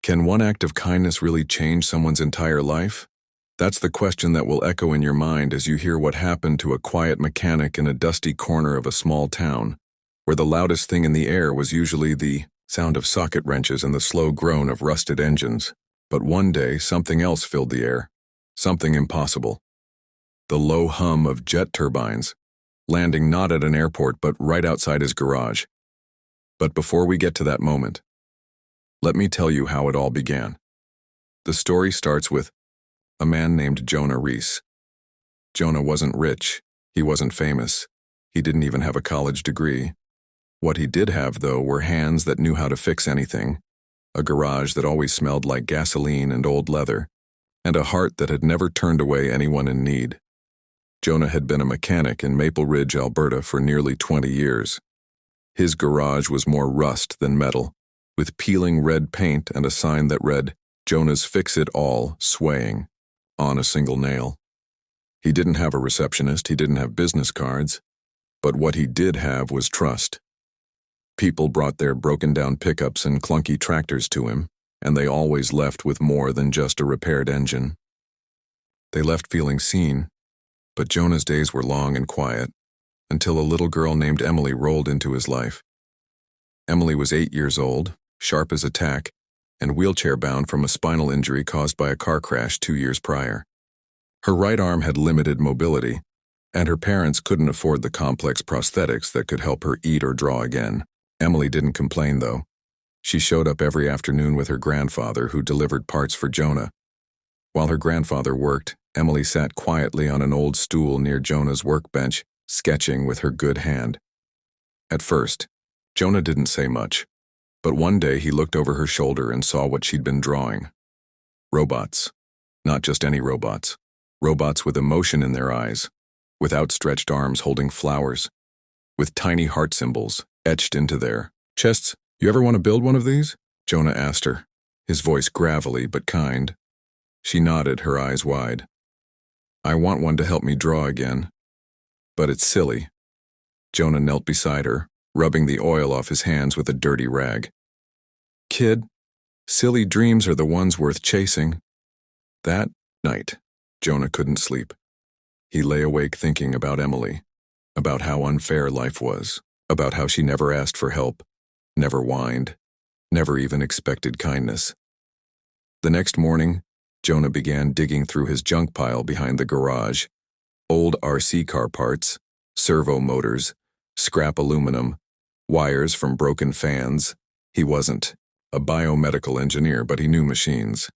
Can one act of kindness really change someone's entire life? That's the question that will echo in your mind as you hear what happened to a quiet mechanic in a dusty corner of a small town, where the loudest thing in the air was usually the sound of socket wrenches and the slow groan of rusted engines. But one day, something else filled the air. Something impossible. The low hum of jet turbines, landing not at an airport but right outside his garage. But before we get to that moment, let me tell you how it all began. The story starts with a man named Jonah Reese. Jonah wasn't rich, he wasn't famous, he didn't even have a college degree. What he did have, though, were hands that knew how to fix anything, a garage that always smelled like gasoline and old leather, and a heart that had never turned away anyone in need. Jonah had been a mechanic in Maple Ridge, Alberta for nearly 20 years. His garage was more rust than metal, with peeling red paint and a sign that read, "Jonah's Fix It All," swaying on a single nail. He didn't have a receptionist, he didn't have business cards, but what he did have was trust. People brought their broken-down pickups and clunky tractors to him, and they always left with more than just a repaired engine. They left feeling seen, but Jonah's days were long and quiet, until a little girl named Emily rolled into his life. Emily was 8 years old, sharp as a tack, and wheelchair-bound from a spinal injury caused by a car crash 2 years prior. Her right arm had limited mobility, and her parents couldn't afford the complex prosthetics that could help her eat or draw again. Emily didn't complain, though. She showed up every afternoon with her grandfather, who delivered parts for Jonah. While her grandfather worked, Emily sat quietly on an old stool near Jonah's workbench, sketching with her good hand. At first, Jonah didn't say much, but one day he looked over her shoulder and saw what she'd been drawing. Robots. Not just any robots. Robots with emotion in their eyes, with outstretched arms holding flowers, with tiny heart symbols etched into their chests. "You ever want to build one of these?" Jonah asked her, his voice gravelly but kind. She nodded, her eyes wide. "I want one to help me draw again. But it's silly." Jonah knelt beside her, rubbing the oil off his hands with a dirty rag. "Kid, silly dreams are the ones worth chasing." That night, Jonah couldn't sleep. He lay awake thinking about Emily, about how unfair life was, about how she never asked for help, never whined, never even expected kindness. The next morning, Jonah began digging through his junk pile behind the garage. Old RC car parts, servo motors, scrap aluminum, wires from broken fans. He wasn't a biomedical engineer, but he knew machines.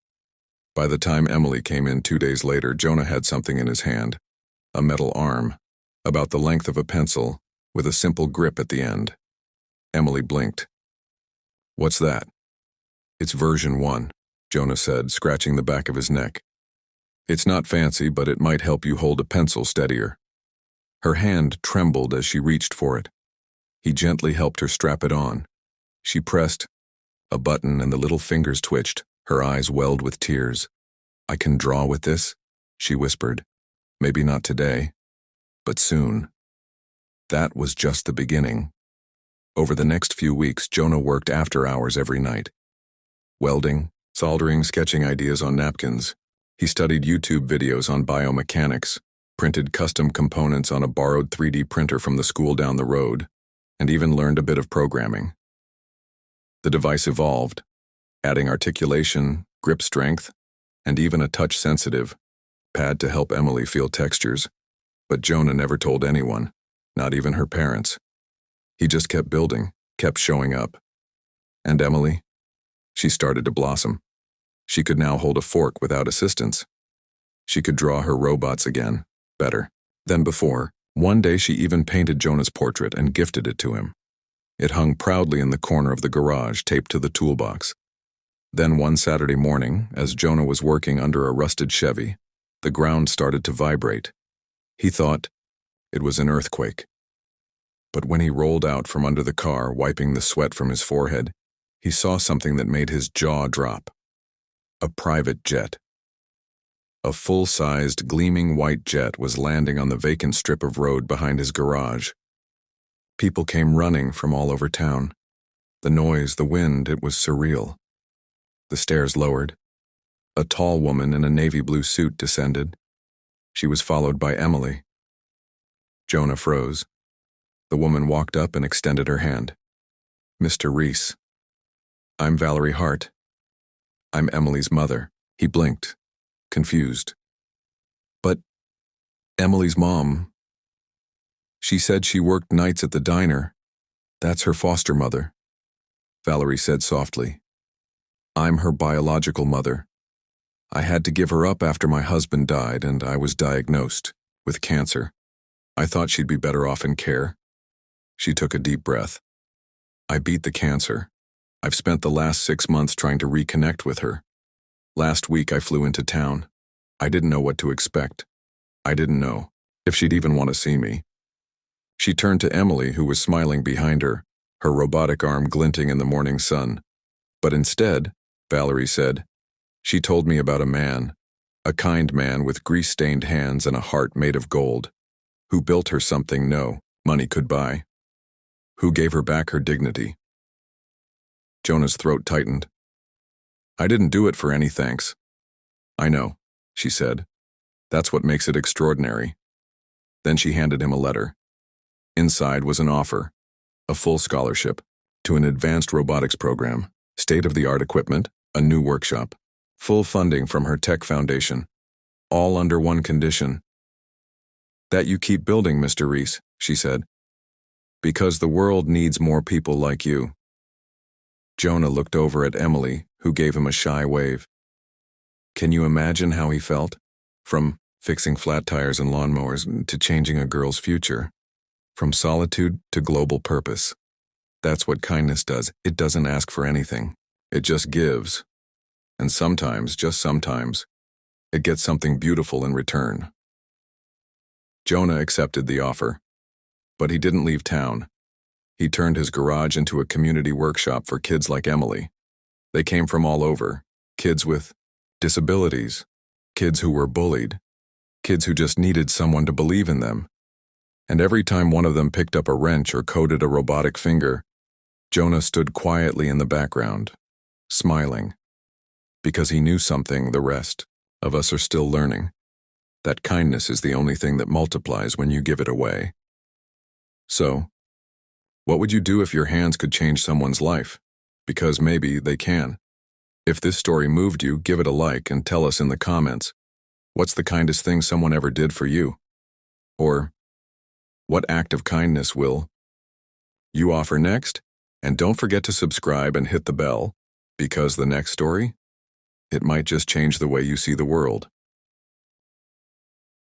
By the time Emily came in 2 days later, Jonah had something in his hand, a metal arm, about the length of a pencil, with a simple grip at the end. Emily blinked. "What's that?" "It's version 1, Jonah said, scratching the back of his neck. "It's not fancy, but it might help you hold a pencil steadier." Her hand trembled as she reached for it. He gently helped her strap it on. She pressed a button and the little fingers twitched, her eyes welled with tears. "I can draw with this," she whispered. "Maybe not today, but soon." That was just the beginning. Over the next few weeks, Jonah worked after hours every night. Welding, soldering, sketching ideas on napkins. He studied YouTube videos on biomechanics, printed custom components on a borrowed 3D printer from the school down the road, and even learned a bit of programming. The device evolved, adding articulation, grip strength, and even a touch-sensitive pad to help Emily feel textures. But Jonah never told anyone, not even her parents. He just kept building, kept showing up. And Emily? She started to blossom. She could now hold a fork without assistance. She could draw her robots again, better than before. One day she even painted Jonah's portrait and gifted it to him. It hung proudly in the corner of the garage, taped to the toolbox. Then one Saturday morning, as Jonah was working under a rusted Chevy, the ground started to vibrate. He thought it was an earthquake. But when he rolled out from under the car, wiping the sweat from his forehead, he saw something that made his jaw drop. A private jet. A full-sized, gleaming white jet was landing on the vacant strip of road behind his garage. People came running from all over town. The noise, the wind, it was surreal. The stairs lowered. A tall woman in a navy blue suit descended. She was followed by Emily. Jonah froze. The woman walked up and extended her hand. "Mr. Reese. I'm Valerie Hart. I'm Emily's mother." He blinked, confused. "But Emily's mom, she said she worked nights at the diner. That's her foster mother," Valerie said softly. "I'm her biological mother. I had to give her up after my husband died and I was diagnosed with cancer. I thought she'd be better off in care." She took a deep breath. "I beat the cancer. I've spent the last 6 months trying to reconnect with her. Last week I flew into town. I didn't know what to expect. I didn't know if she'd even want to see me." She turned to Emily, who was smiling behind her, her robotic arm glinting in the morning sun. "But instead," Valerie said, "she told me about a man, a kind man with grease-stained hands and a heart made of gold, who built her something no money could buy, who gave her back her dignity." Jonah's throat tightened. "I didn't do it for any thanks." "I know," she said. "That's what makes it extraordinary." Then she handed him a letter. Inside was an offer, a full scholarship, to an advanced robotics program, state-of-the-art equipment, a new workshop, full funding from her tech foundation, all under one condition. "That you keep building, Mr. Reese," she said, "because the world needs more people like you." Jonah looked over at Emily, who gave him a shy wave. Can you imagine how he felt? From fixing flat tires and lawnmowers to changing a girl's future. From solitude to global purpose. That's what kindness does. It doesn't ask for anything. It just gives. And sometimes, just sometimes, it gets something beautiful in return. Jonah accepted the offer. But he didn't leave town. He turned his garage into a community workshop for kids like Emily. They came from all over. Kids with disabilities. Kids who were bullied. Kids who just needed someone to believe in them. And every time one of them picked up a wrench or coded a robotic finger, Jonah stood quietly in the background, smiling, because he knew something the rest of us are still learning, that kindness is the only thing that multiplies when you give it away. So, what would you do if your hands could change someone's life? Because maybe they can. If this story moved you, give it a like and tell us in the comments, what's the kindest thing someone ever did for you? Or, what act of kindness will you offer next? And don't forget to subscribe and hit the bell, because the next story, it might just change the way you see the world.